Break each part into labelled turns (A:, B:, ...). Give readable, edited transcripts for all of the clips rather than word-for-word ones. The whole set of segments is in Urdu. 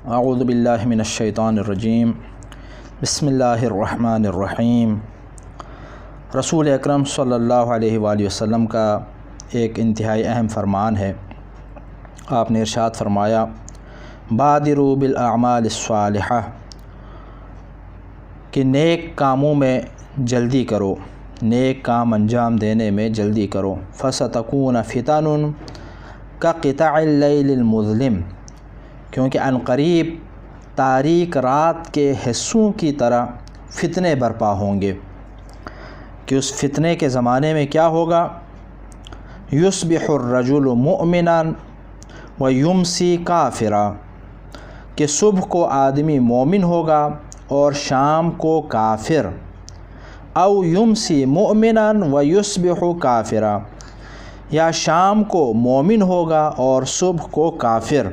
A: اعوذ باللہ من الشیطان الرجیم بسم اللہ الرحمن الرحیم۔ رسول اکرم صلی اللہ علیہ وآلہ وسلم کا ایک انتہائی اہم فرمان ہے۔ آپ نے ارشاد فرمایا بادروا بالاعمال الصالحہ، کہ نیک کاموں میں جلدی کرو، نیک کام انجام دینے میں جلدی کرو۔ فَسَتَكُونَ فِتَنٌ كَقِطَعِ اللَّيْلِ الْمُظْلِمِ، کیونکہ عنقریب تاریک رات کے حصوں کی طرح فتنے برپا ہوں گے۔ کہ اس فتنے کے زمانے میں کیا ہوگا؟ یصبح الرجل مؤمنا ویمسی کافرا، کہ صبح کو آدمی مومن ہوگا اور شام کو کافر، او یمسی مؤمنا ویصبح کافرا، یا شام کو مومن ہوگا اور صبح کو کافر۔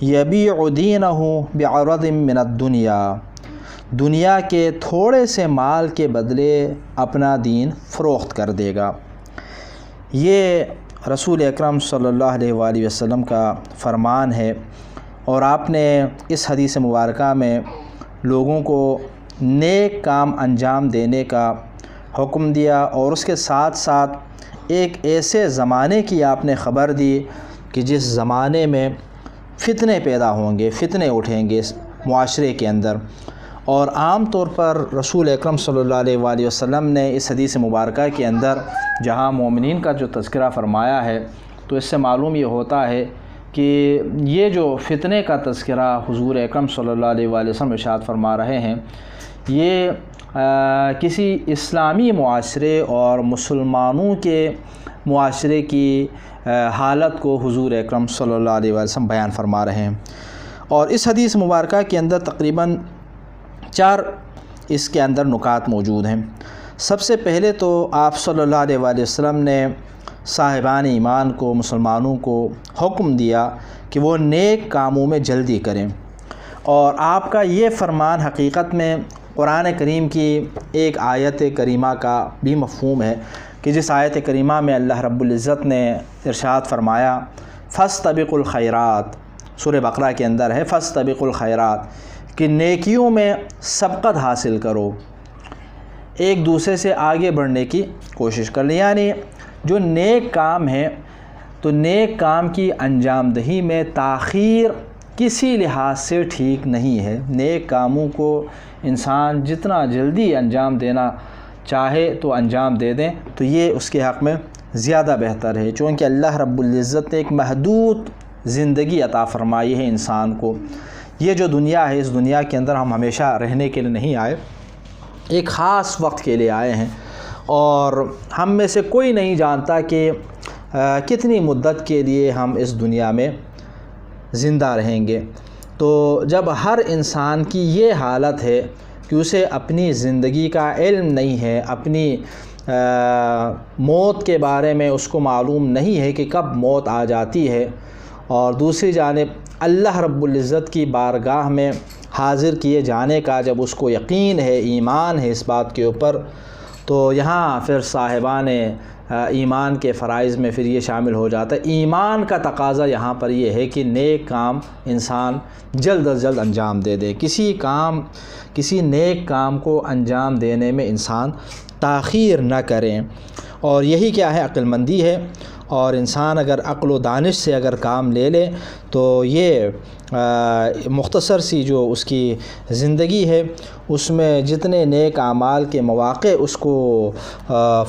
A: یبیع دینہ بعرض من الدنیا، دنیا کے تھوڑے سے مال کے بدلے اپنا دین فروخت کر دے گا۔ یہ رسول اکرم صلی اللہ علیہ وآلہ وسلم کا فرمان ہے، اور آپ نے اس حدیث مبارکہ میں لوگوں کو نیک کام انجام دینے کا حکم دیا، اور اس کے ساتھ ساتھ ایک ایسے زمانے کی آپ نے خبر دی کہ جس زمانے میں فتنے پیدا ہوں گے، فتنے اٹھیں گے معاشرے کے اندر۔ اور عام طور پر رسول اکرم صلی اللہ علیہ وآلہ وسلم نے اس حدیث مبارکہ کے اندر جہاں مومنین کا جو تذکرہ فرمایا ہے، تو اس سے معلوم یہ ہوتا ہے کہ یہ جو فتنے کا تذکرہ حضور اکرم صلی اللہ علیہ وآلہ وسلم ارشاد فرما رہے ہیں، یہ کسی اسلامی معاشرے اور مسلمانوں کے معاشرے کی حالت کو حضور اکرم صلی اللہ علیہ وسلم بیان فرما رہے ہیں۔ اور اس حدیث مبارکہ کے اندر تقریباً 4 اس کے اندر نکات موجود ہیں۔ سب سے پہلے تو آپ صلی اللہ علیہ وآلہ وسلم نے صاحبان ایمان کو، مسلمانوں کو حکم دیا کہ وہ نیک کاموں میں جلدی کریں، اور آپ کا یہ فرمان حقیقت میں قرآن کریم کی ایک آیت کریمہ کا بھی مفہوم ہے، کہ جس آیت کریمہ میں اللہ رب العزت نے ارشاد فرمایا فاستبقوا الخیرات، سورہ بقرہ کے اندر ہے فاستبقوا الخیرات، کہ نیکیوں میں سبقت حاصل کرو، ایک دوسرے سے آگے بڑھنے کی کوشش کر لیں۔ یعنی جو نیک کام ہے، تو نیک کام کی انجام دہی میں تاخیر کسی لحاظ سے ٹھیک نہیں ہے۔ نیک کاموں کو انسان جتنا جلدی انجام دینا چاہے تو انجام دے دیں، تو یہ اس کے حق میں زیادہ بہتر ہے، چونکہ اللہ رب العزت نے ایک محدود زندگی عطا فرمائی ہے انسان کو۔ یہ جو دنیا ہے، اس دنیا کے اندر ہم ہمیشہ رہنے کے لیے نہیں آئے، ایک خاص وقت کے لیے آئے ہیں، اور ہم میں سے کوئی نہیں جانتا کہ کتنی مدت کے لیے ہم اس دنیا میں زندہ رہیں گے۔ تو جب ہر انسان کی یہ حالت ہے کہ اسے اپنی زندگی کا علم نہیں ہے، اپنی موت کے بارے میں اس کو معلوم نہیں ہے کہ کب موت آ جاتی ہے، اور دوسری جانب اللہ رب العزت کی بارگاہ میں حاضر کیے جانے کا جب اس کو یقین ہے، ایمان ہے اس بات کے اوپر، تو یہاں پھر صاحبان ایمان کے فرائض میں پھر یہ شامل ہو جاتا ہے۔ ایمان کا تقاضا یہاں پر یہ ہے کہ نیک کام انسان جلد از جلد انجام دے دے، کسی نیک کام کو انجام دینے میں انسان تاخیر نہ کریں، اور یہی کیا ہے؟ عقل مندی ہے۔ اور انسان اگر عقل و دانش سے اگر کام لے لے تو یہ مختصر سی جو اس کی زندگی ہے، اس میں جتنے نیک اعمال کے مواقع اس کو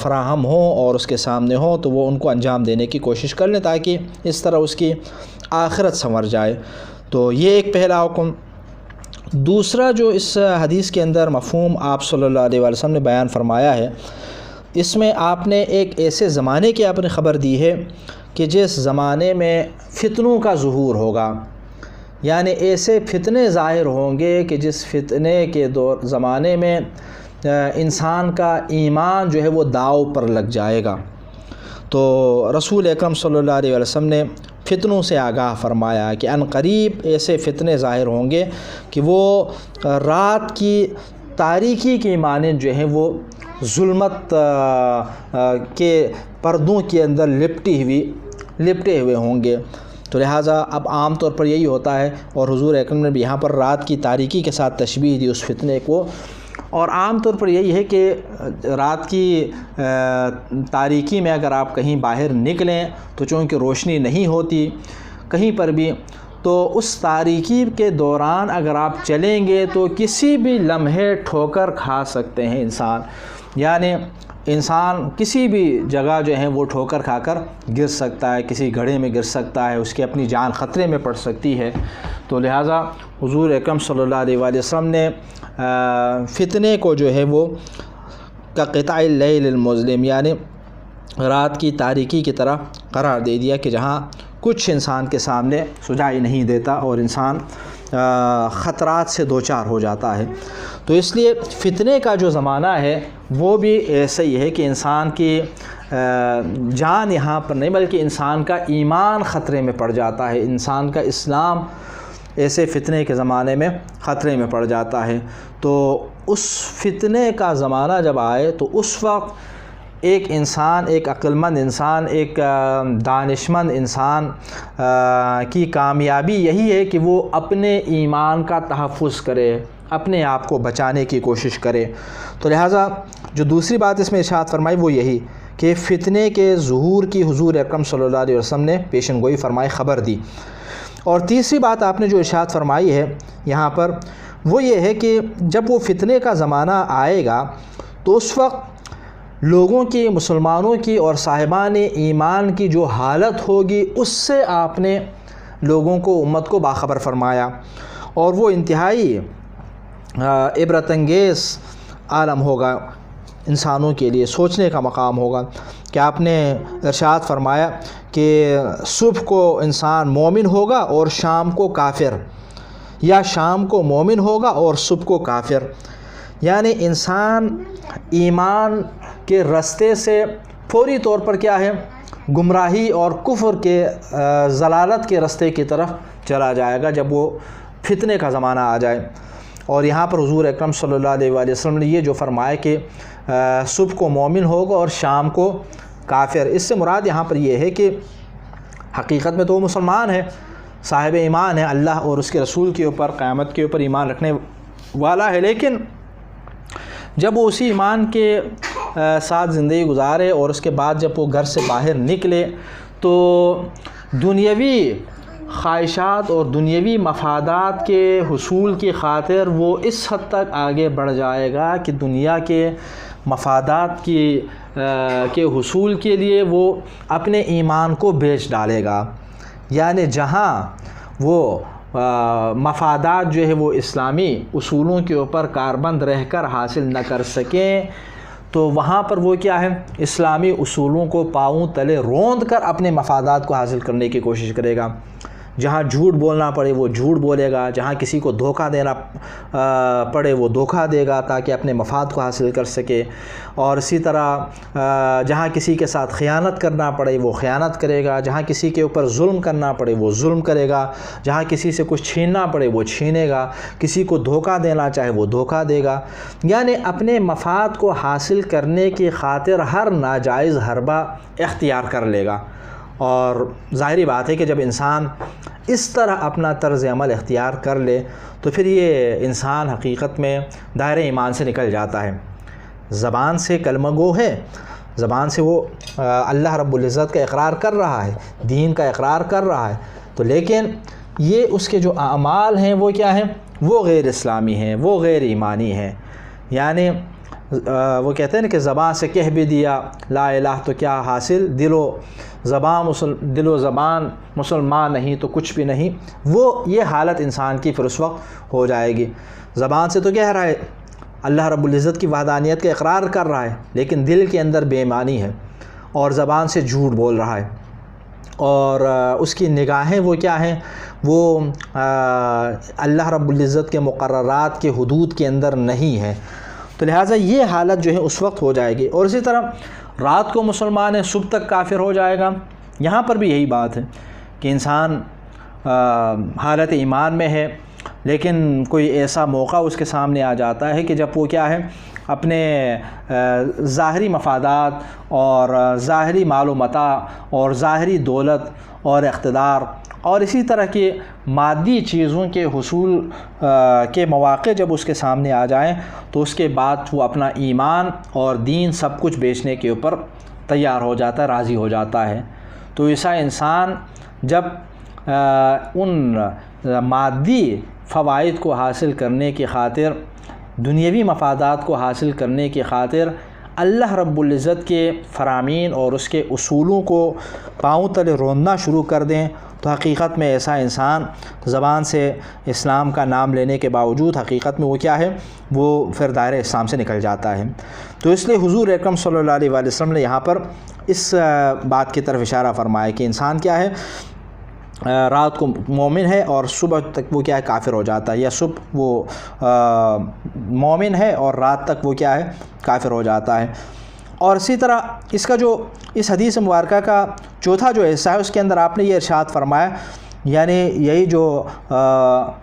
A: فراہم ہوں اور اس کے سامنے ہوں، تو وہ ان کو انجام دینے کی کوشش کر لیں، تاکہ اس طرح اس کی آخرت سنور جائے۔ تو یہ ایک پہلا حکم۔ دوسرا جو اس حدیث کے اندر مفہوم آپ صلی اللہ علیہ وآلہ وسلم نے بیان فرمایا ہے، اس میں آپ نے ایک ایسے زمانے کی آپ نے خبر دی ہے کہ جس زمانے میں فتنوں کا ظہور ہوگا، یعنی ایسے فتنے ظاہر ہوں گے کہ جس فتنے کے زمانے میں انسان کا ایمان جو ہے وہ داؤ پر لگ جائے گا۔ تو رسول اکرم صلی اللہ علیہ وسلم نے فتنوں سے آگاہ فرمایا کہ عنقریب ایسے فتنے ظاہر ہوں گے کہ وہ رات کی تاریکی کی مانند جو ہیں وہ ظلمت کے پردوں کے اندر لپٹے ہوئے ہوں گے، تو لہٰذا اب عام طور پر یہی ہوتا ہے، اور حضور اکرم نے بھی یہاں پر رات کی تاریکی کے ساتھ تشبیہ دی اس فتنے کو، اور عام طور پر یہی ہے کہ رات کی تاریکی میں اگر آپ کہیں باہر نکلیں تو چونکہ روشنی نہیں ہوتی کہیں پر بھی، تو اس تاریکی کے دوران اگر آپ چلیں گے تو کسی بھی لمحے ٹھوکر کھا سکتے ہیں انسان، یعنی انسان کسی بھی جگہ جو ہے وہ ٹھوکر کھا کر گر سکتا ہے، کسی گڑھے میں گر سکتا ہے، اس کی اپنی جان خطرے میں پڑ سکتی ہے۔ تو لہٰذا حضور اکرم صلی اللہ علیہ وآلہ وسلم نے فتنے کو جو ہے وہ قطع اللیل المظلم، یعنی رات کی تاریکی کی طرح قرار دے دیا کہ جہاں کچھ انسان کے سامنے سجائی نہیں دیتا اور انسان خطرات سے دوچار ہو جاتا ہے۔ تو اس لیے فتنے کا جو زمانہ ہے وہ بھی ایسا ہی ہے کہ انسان کی جان یہاں پر نہیں بلکہ انسان کا ایمان خطرے میں پڑ جاتا ہے، انسان کا اسلام ایسے فتنے کے زمانے میں خطرے میں پڑ جاتا ہے۔ تو اس فتنے کا زمانہ جب آئے تو اس وقت ایک انسان، ایک عقلمند انسان، ایک دانشمند انسان کی کامیابی یہی ہے کہ وہ اپنے ایمان کا تحفظ کرے، اپنے آپ کو بچانے کی کوشش کرے۔ تو لہٰذا جو دوسری بات اس میں ارشاد فرمائی وہ یہی کہ فتنے کے ظہور کی حضور اکرم صلی اللہ علیہ وسلم نے پیشن گوئی فرمائی، خبر دی۔ اور تیسری بات آپ نے جو ارشاد فرمائی ہے یہاں پر وہ یہ ہے کہ جب وہ فتنے کا زمانہ آئے گا تو اس وقت لوگوں کی، مسلمانوں کی اور صاحبان ایمان کی جو حالت ہوگی اس سے آپ نے لوگوں کو، امت کو باخبر فرمایا، اور وہ انتہائی عبرت انگیز عالم ہوگا، انسانوں کے لیے سوچنے کا مقام ہوگا کہ آپ نے ارشاد فرمایا کہ صبح کو انسان مومن ہوگا اور شام کو کافر، یا شام کو مومن ہوگا اور صبح کو کافر، یعنی انسان ایمان کے رستے سے فوری طور پر کیا ہے، گمراہی اور کفر کے ضلالت کے رستے کی طرف چلا جائے گا جب وہ فتنے کا زمانہ آ جائے۔ اور یہاں پر حضور اکرم صلی اللہ علیہ وآلہ وسلم نے یہ جو فرمایا کہ صبح کو مومن ہوگا اور شام کو کافر، اس سے مراد یہاں پر یہ ہے کہ حقیقت میں تو وہ مسلمان ہے، صاحب ایمان ہے، اللہ اور اس کے رسول کے اوپر، قیامت کے اوپر ایمان رکھنے والا ہے، لیکن جب وہ اسی ایمان کے ساتھ زندگی گزارے اور اس کے بعد جب وہ گھر سے باہر نکلے تو دنیاوی خواہشات اور دنیاوی مفادات کے حصول کی خاطر وہ اس حد تک آگے بڑھ جائے گا کہ دنیا کے مفادات کے حصول کے لیے وہ اپنے ایمان کو بیچ ڈالے گا، یعنی جہاں وہ مفادات جو ہے وہ اسلامی اصولوں کے اوپر کاربند رہ کر حاصل نہ کر سکیں تو وہاں پر وہ کیا ہے، اسلامی اصولوں کو پاؤں تلے روند کر اپنے مفادات کو حاصل کرنے کی کوشش کرے گا۔ جہاں جھوٹ بولنا پڑے وہ جھوٹ بولے گا، جہاں کسی کو دھوکہ دینا پڑے وہ دھوکہ دے گا تاکہ اپنے مفاد کو حاصل کر سکے، اور اسی طرح جہاں کسی کے ساتھ خیانت کرنا پڑے وہ خیانت کرے گا، جہاں کسی کے اوپر ظلم کرنا پڑے وہ ظلم کرے گا، جہاں کسی سے کچھ چھیننا پڑے وہ چھینے گا، کسی کو دھوکہ دینا چاہے وہ دھوکہ دے گا، یعنی اپنے مفاد کو حاصل کرنے کی خاطر ہر ناجائز حربہ اختیار کر لے گا۔ اور ظاہری بات ہے کہ جب انسان اس طرح اپنا طرز عمل اختیار کر لے تو پھر یہ انسان حقیقت میں دائرہ ایمان سے نکل جاتا ہے۔ زبان سے کلمہ گو ہے، زبان سے وہ اللہ رب العزت کا اقرار کر رہا ہے، دین کا اقرار کر رہا ہے، تو لیکن یہ اس کے جو اعمال ہیں وہ کیا ہیں، وہ غیر اسلامی ہیں، وہ غیر ایمانی ہیں۔ یعنی وہ کہتے ہیں نا کہ زبان سے کہہ بھی دیا لا الہ تو کیا حاصل، دل و زبان مسلمان نہیں تو کچھ بھی نہیں، وہ یہ حالت انسان کی پھر اس وقت ہو جائے گی۔ زبان سے تو کہہ رہا ہے اللہ رب العزت کی وحدانیت کا اقرار کر رہا ہے، لیکن دل کے اندر بے ایمانی ہے اور زبان سے جھوٹ بول رہا ہے، اور اس کی نگاہیں وہ کیا ہیں، وہ اللہ رب العزت کے مقررات کے حدود کے اندر نہیں ہے، تو لہٰذا یہ حالت جو ہے اس وقت ہو جائے گی۔ اور اسی طرح رات کو مسلمان ہے، صبح تک کافر ہو جائے گا، یہاں پر بھی یہی بات ہے کہ انسان حالت ایمان میں ہے لیکن کوئی ایسا موقع اس کے سامنے آ جاتا ہے کہ جب وہ کیا ہے، اپنے ظاہری مفادات اور ظاہری مال و متاع اور ظاہری دولت اور اقتدار اور اسی طرح کی مادی چیزوں کے حصول کے مواقع جب اس کے سامنے آ جائیں تو اس کے بعد وہ اپنا ایمان اور دین سب کچھ بیچنے کے اوپر تیار ہو جاتا ہے، راضی ہو جاتا ہے۔ تو ایسا انسان جب ان مادی فوائد کو حاصل کرنے کی خاطر، دنیاوی مفادات کو حاصل کرنے کی خاطر اللہ رب العزت کے فرامین اور اس کے اصولوں کو پاؤں تلے روننا شروع کر دیں تو حقیقت میں ایسا انسان زبان سے اسلام کا نام لینے کے باوجود حقیقت میں وہ کیا ہے، وہ پھر دائرہ اسلام سے نکل جاتا ہے۔ تو اس لیے حضور اکرم صلی اللہ علیہ وآلہ وسلم نے یہاں پر اس بات کی طرف اشارہ فرمایا کہ انسان کیا ہے، رات کو مومن ہے اور صبح تک وہ کیا ہے، کافر ہو جاتا ہے، یا صبح وہ مومن ہے اور رات تک وہ کیا ہے، کافر ہو جاتا ہے۔ اور اسی طرح اس کا جو اس حدیث مبارکہ کا چوتھا جو حصہ ہے اس کے اندر آپ نے یہ ارشاد فرمایا، یعنی یہی جو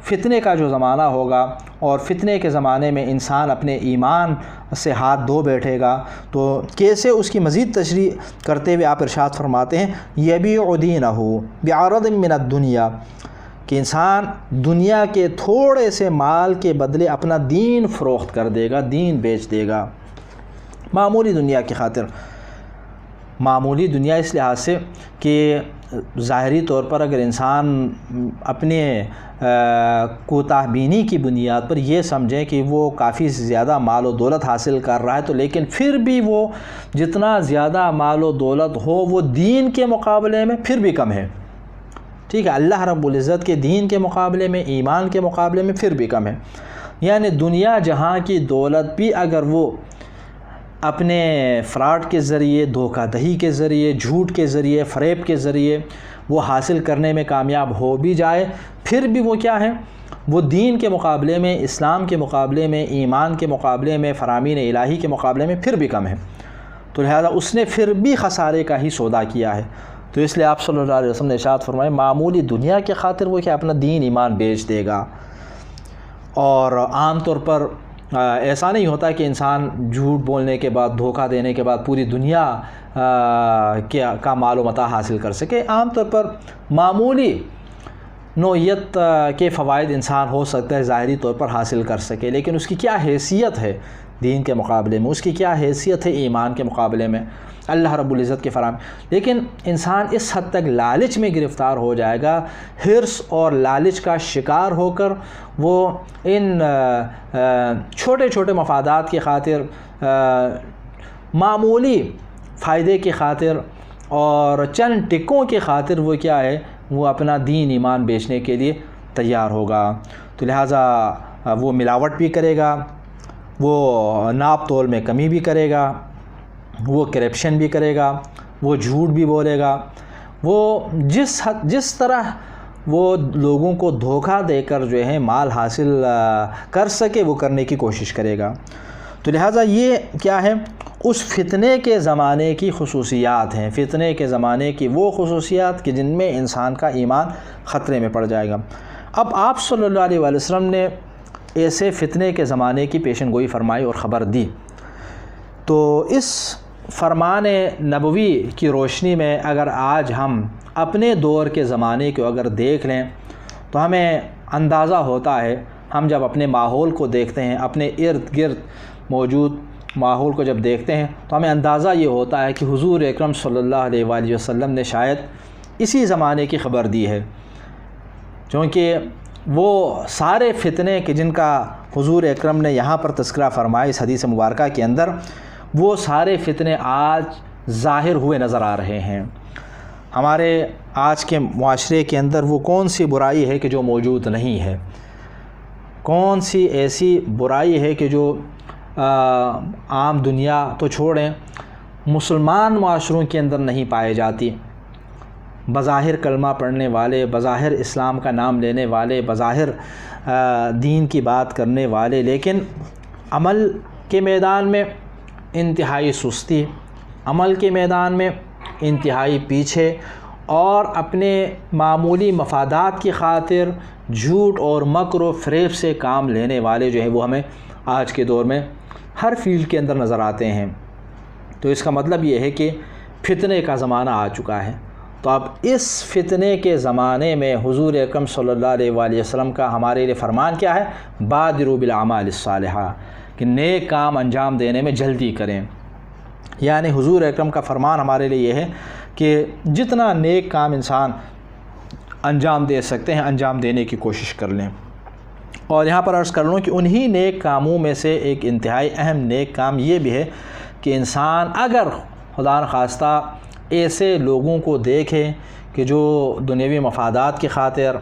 A: فتنے کا جو زمانہ ہوگا اور فتنے کے زمانے میں انسان اپنے ایمان سے ہاتھ دھو بیٹھے گا، تو کیسے اس کی مزید تشریح کرتے ہوئے آپ ارشاد فرماتے ہیں یبیع دینہ بعرض من الدنیا، کہ انسان دنیا کے تھوڑے سے مال کے بدلے اپنا دین فروخت کر دے گا، دین بیچ دے گا، معمولی دنیا کی خاطر۔ معمولی دنیا اس لحاظ سے کہ ظاہری طور پر اگر انسان اپنے کوتاہ بینی کی بنیاد پر یہ سمجھیں کہ وہ کافی زیادہ مال و دولت حاصل کر رہا ہے، تو لیکن پھر بھی وہ جتنا زیادہ مال و دولت ہو وہ دین کے مقابلے میں پھر بھی کم ہے، ٹھیک ہے، اللہ رب العزت کے دین کے مقابلے میں، ایمان کے مقابلے میں پھر بھی کم ہے۔ یعنی دنیا جہاں کی دولت بھی اگر وہ اپنے فراڈ کے ذریعے، دھوکہ دہی کے ذریعے، جھوٹ کے ذریعے، فریب کے ذریعے وہ حاصل کرنے میں کامیاب ہو بھی جائے، پھر بھی وہ کیا ہے، وہ دین کے مقابلے میں، اسلام کے مقابلے میں، ایمان کے مقابلے میں، فرامین الہی کے مقابلے میں پھر بھی کم ہے۔ تو لہذا اس نے پھر بھی خسارے کا ہی سودا کیا ہے۔ تو اس لیے آپ صلی اللہ علیہ وسلم نے ارشاد فرمایا معمولی دنیا کے خاطر وہ کیا اپنا دین ایمان بیچ دے گا۔ اور عام طور پر ایسا نہیں ہوتا کہ انسان جھوٹ بولنے کے بعد، دھوکہ دینے کے بعد پوری دنیا کا مال و متاع حاصل کر سکے۔ عام طور پر معمولی نوعیت کے فوائد انسان ہو سکتا ہے ظاہری طور پر حاصل کر سکے، لیکن اس کی کیا حیثیت ہے دین کے مقابلے میں، اس کی کیا حیثیت ہے ایمان کے مقابلے میں، اللہ رب العزت کے فراہم۔ لیکن انسان اس حد تک لالچ میں گرفتار ہو جائے گا، حرص اور لالچ کا شکار ہو کر وہ ان چھوٹے چھوٹے مفادات کی خاطر، معمولی فائدے کی خاطر اور چند ٹکوں کی خاطر وہ کیا ہے، وہ اپنا دین ایمان بیچنے کے لیے تیار ہوگا۔ تو لہٰذا وہ ملاوٹ بھی کرے گا، وہ ناپ تول میں کمی بھی کرے گا، وہ کرپشن بھی کرے گا، وہ جھوٹ بھی بولے گا، وہ جس طرح وہ لوگوں کو دھوکہ دے کر جو ہے مال حاصل کر سکے وہ کرنے کی کوشش کرے گا۔ تو لہٰذا یہ کیا ہے، اس فتنے کے زمانے کی خصوصیات ہیں، فتنے کے زمانے کی وہ خصوصیات کہ جن میں انسان کا ایمان خطرے میں پڑ جائے گا۔ اب آپ صلی اللہ علیہ وآلہ وسلم نے ایسے فتنے کے زمانے کی پیشن گوئی فرمائی اور خبر دی۔ تو اس فرمان نبوی کی روشنی میں اگر آج ہم اپنے دور کے زمانے کو اگر دیکھ لیں تو ہمیں اندازہ ہوتا ہے، ہم جب اپنے ماحول کو دیکھتے ہیں، اپنے ارد گرد موجود ماحول کو جب دیکھتے ہیں تو ہمیں اندازہ یہ ہوتا ہے کہ حضور اکرم صلی اللہ علیہ وآلہ وسلم نے شاید اسی زمانے کی خبر دی ہے، کیونکہ وہ سارے فتنے کہ جن کا حضور اکرم نے یہاں پر تذکرہ فرمایا اس حدیث مبارکہ کے اندر، وہ سارے فتنے آج ظاہر ہوئے نظر آ رہے ہیں۔ ہمارے آج کے معاشرے کے اندر وہ کون سی برائی ہے کہ جو موجود نہیں ہے، کون سی ایسی برائی ہے کہ جو عام دنیا تو چھوڑیں، مسلمان معاشروں کے اندر نہیں پائے جاتی۔ بظاہر کلمہ پڑھنے والے، بظاہر اسلام کا نام لینے والے، بظاہر دین کی بات کرنے والے، لیکن عمل کے میدان میں انتہائی سستی، عمل کے میدان میں انتہائی پیچھے، اور اپنے معمولی مفادات کی خاطر جھوٹ اور مکر و فریب سے کام لینے والے جو ہیں وہ ہمیں آج کے دور میں ہر فیلڈ کے اندر نظر آتے ہیں۔ تو اس کا مطلب یہ ہے کہ فتنے کا زمانہ آ چکا ہے۔ تو اب اس فتنے کے زمانے میں حضور اکرم صلی اللہ علیہ وآلہ وسلم کا ہمارے لیے فرمان کیا ہے؟ بادروا بالاعمال الصالحہ، کہ نیک کام انجام دینے میں جلدی کریں۔ یعنی حضور اکرم کا فرمان ہمارے لیے یہ ہے کہ جتنا نیک کام انسان انجام دے سکتے ہیں انجام دینے کی کوشش کر لیں۔ اور یہاں پر عرض کر لوں کہ انہی نیک کاموں میں سے ایک انتہائی اہم نیک کام یہ بھی ہے کہ انسان اگر خدا نخواستہ ایسے لوگوں کو دیکھے کہ جو دنیوی مفادات کی خاطر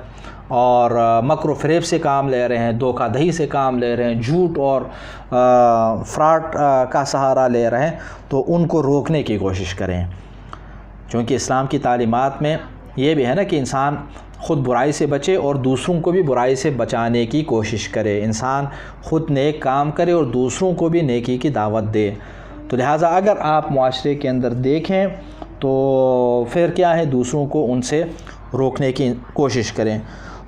A: اور مکر و فریب سے کام لے رہے ہیں، دھوکہ دہی سے کام لے رہے ہیں، جھوٹ اور فراڈ کا سہارا لے رہے ہیں، تو ان کو روکنے کی کوشش کریں۔ چونکہ اسلام کی تعلیمات میں یہ بھی ہے نا کہ انسان خود برائی سے بچے اور دوسروں کو بھی برائی سے بچانے کی کوشش کرے، انسان خود نیک کام کرے اور دوسروں کو بھی نیکی کی دعوت دے۔ تو لہٰذا اگر آپ معاشرے کے اندر دیکھیں تو پھر کیا ہے، دوسروں کو ان سے روکنے کی کوشش کریں۔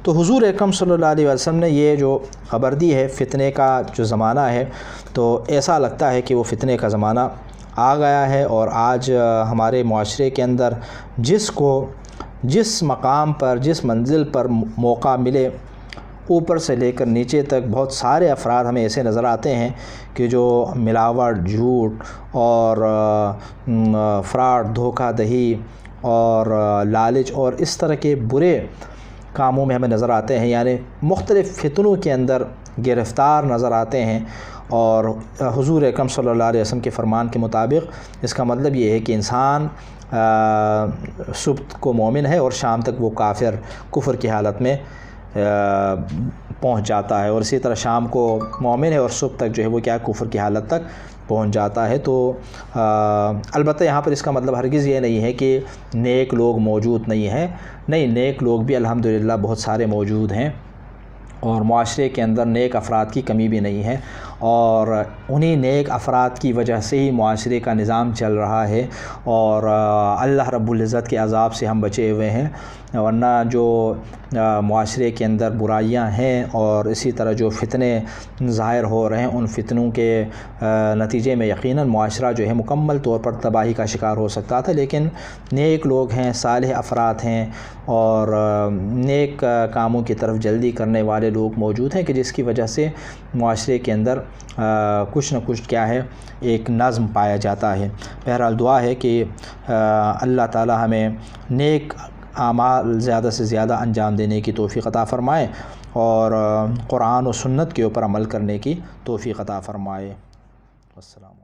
A: تو حضور اکرم صلی اللہ علیہ وسلم نے یہ جو خبر دی ہے فتنے کا جو زمانہ ہے، تو ایسا لگتا ہے کہ وہ فتنے کا زمانہ آ گیا ہے، اور آج ہمارے معاشرے کے اندر جس مقام پر، جس منزل پر موقع ملے، اوپر سے لے کر نیچے تک بہت سارے افراد ہمیں ایسے نظر آتے ہیں کہ جو ملاوٹ، جھوٹ اور فراڈ، دھوکہ دہی اور لالچ اور اس طرح کے برے کاموں میں ہمیں نظر آتے ہیں، یعنی مختلف فتنوں کے اندر گرفتار نظر آتے ہیں۔ اور حضور اکرم صلی اللہ علیہ وسلم کے فرمان کے مطابق اس کا مطلب یہ ہے کہ انسان صبح کو مومن ہے اور شام تک وہ کفر کی حالت میں پہنچ جاتا ہے، اور اسی طرح شام کو مومن ہے اور صبح تک جو ہے وہ کیا کفر کی حالت تک پہنچ جاتا ہے۔ تو البتہ یہاں پر اس کا مطلب ہرگز یہ نہیں ہے کہ نیک لوگ موجود نہیں ہیں، نہیں، نیک لوگ بھی الحمدللہ بہت سارے موجود ہیں، اور معاشرے کے اندر نیک افراد کی کمی بھی نہیں ہے، اور انہی نیک افراد کی وجہ سے ہی معاشرے کا نظام چل رہا ہے، اور اللہ رب العزت کے عذاب سے ہم بچے ہوئے ہیں۔ ورنہ جو معاشرے کے اندر برائیاں ہیں اور اسی طرح جو فتنے ظاہر ہو رہے ہیں، ان فتنوں کے نتیجے میں یقیناً معاشرہ جو ہے مکمل طور پر تباہی کا شکار ہو سکتا تھا، لیکن نیک لوگ ہیں، صالح افراد ہیں، اور نیک کاموں کی طرف جلدی کرنے والے لوگ موجود ہیں، کہ جس کی وجہ سے معاشرے کے اندر کچھ نہ کچھ کیا ہے، ایک نظم پایا جاتا ہے۔ بہرحال دعا ہے کہ اللہ تعالی ہمیں نیک اعمال زیادہ سے زیادہ انجام دینے کی توفیق عطا فرمائے، اور قرآن و سنت کے اوپر عمل کرنے کی توفیق عطا فرمائے۔ السلام۔